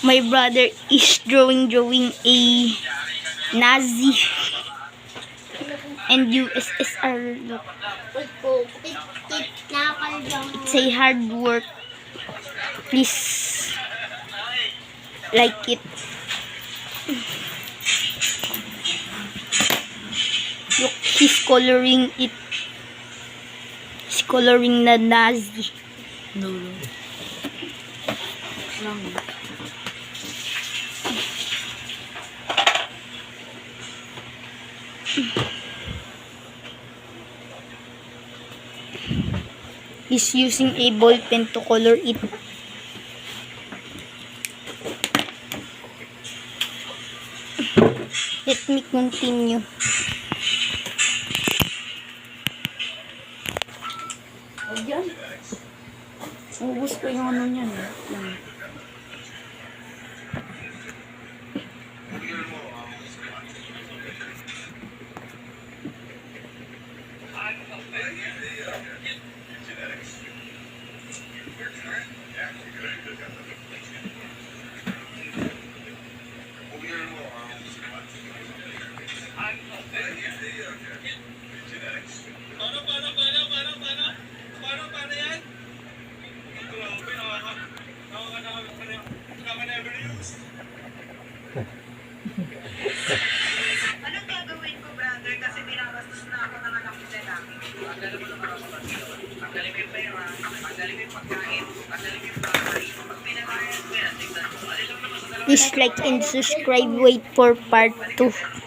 My brother is drawing a Nazi and USSR. Look, it's a hard work. Please like it. Look, he's coloring it. He's coloring the Nazi. No. He's using a ball pen to color it. Let me continue. O yan. Ubus ko yung ano niyan. Yan. Paano yan? Anong gagawin ko, brother? Kasi binabastos na ako ng anak ko nila. Pagdaling mo naman ako ba? Pagdaling mo yung pera, pagdaling mo yung pagkain, pagdaling mo yung bahay, pag pinangayan ko yan, tignan mo. Alin lang naman sa dalawa. Please like and subscribe. Wait for part 2.